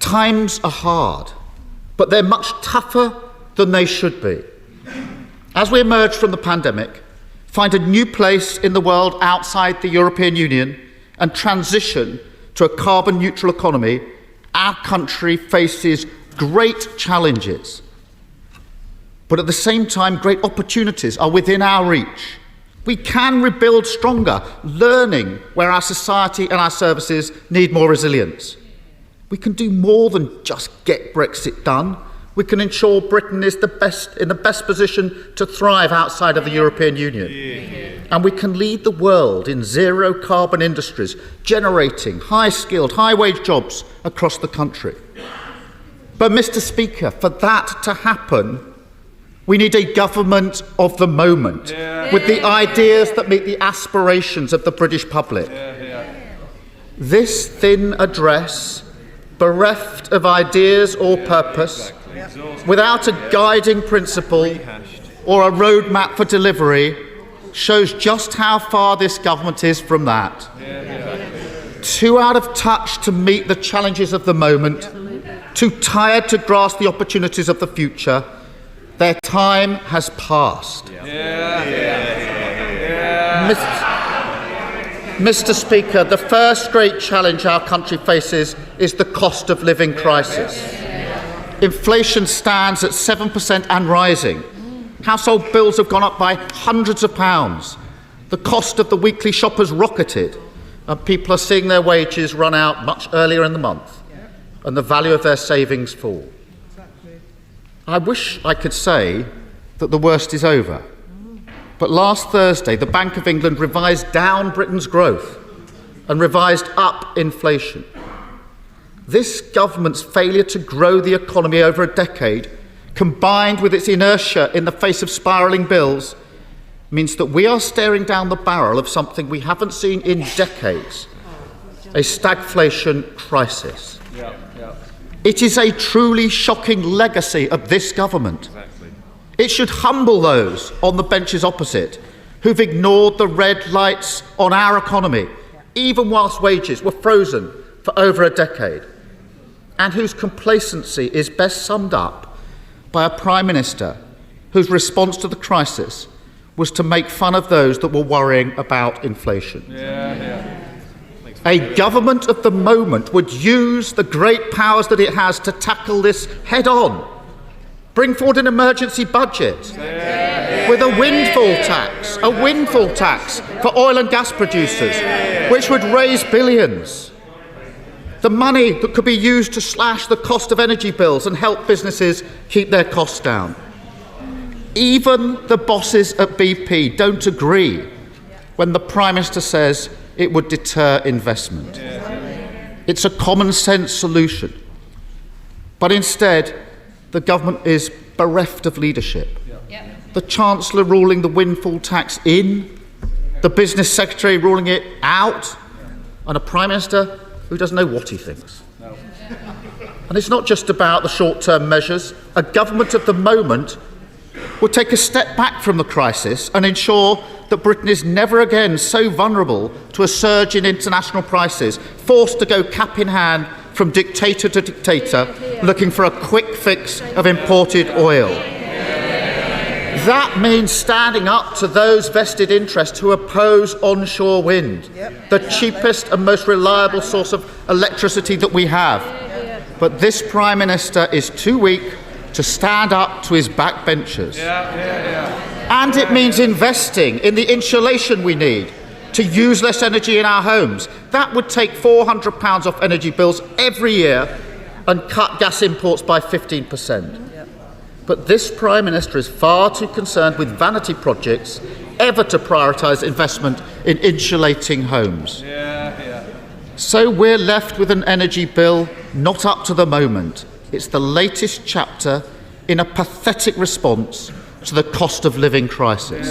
Times are hard, but they're much tougher than they should be. As we emerge from the pandemic, find a new place in the world outside the European Union, and transition to a carbon-neutral economy, our country faces great challenges. But at the same time, great opportunities are within our reach. We can rebuild stronger, learning where our society and our services need more resilience. We can do more than just get Brexit done. We can ensure Britain is in the best position to thrive outside of the European Union. And we can lead the world in zero-carbon industries, generating high-skilled, high-wage jobs across the country. But, Mr. Speaker, for that to happen, we need a government of the moment, with the ideas that meet the aspirations of the British public. This thin address, bereft of ideas or purpose, without a guiding principle or a roadmap for delivery, shows just how far this government is from that. Too out of touch to meet the challenges of the moment, too tired to grasp the opportunities of the future. Their time has passed. Mr. Speaker, the first great challenge our country faces is the cost of living crisis. Inflation stands at 7% and rising. Household bills have gone up by hundreds of pounds. The cost of the weekly shop has rocketed, and people are seeing their wages run out much earlier in the month, and the value of their savings fall. I wish I could say that the worst is over. But last Thursday, the Bank of England revised down Britain's growth and revised up inflation. This government's failure to grow the economy over a decade, combined with its inertia in the face of spiralling bills, means that we are staring down the barrel of something we haven't seen in decades, a stagflation crisis. It is a truly shocking legacy of this government. It should humble those on the benches opposite who've ignored the red lights on our economy, even whilst wages were frozen for over a decade, and whose complacency is best summed up by a Prime Minister whose response to the crisis was to make fun of those that were worrying about inflation. A government of the moment would use the great powers that it has to tackle this head on. Bring forward an emergency budget with a windfall tax for oil and gas producers, which would raise billions. The money that could be used to slash the cost of energy bills and help businesses keep their costs down. Even the bosses at BP don't agree when the Prime Minister says it would deter investment. It's a common sense solution. But instead, the government is bereft of leadership. The Chancellor ruling the windfall tax in, the Business Secretary ruling it out, and a Prime Minister who doesn't know what he thinks. And it's not just about the short-term measures. A government of the moment will take a step back from the crisis and ensure that Britain is never again so vulnerable to a surge in international prices, forced to go cap in hand from dictator to dictator, looking for a quick fix of imported oil. That means standing up to those vested interests who oppose onshore wind, the cheapest and most reliable source of electricity that we have. But this Prime Minister is too weak to stand up to his backbenchers. And it means investing in the insulation we need to use less energy in our homes. That would take £400 off energy bills every year and cut gas imports by 15%. But this Prime Minister is far too concerned with vanity projects ever to prioritise investment in insulating homes. So we're left with an energy bill not up to the moment. It's the latest chapter in a pathetic response to the cost of living crisis.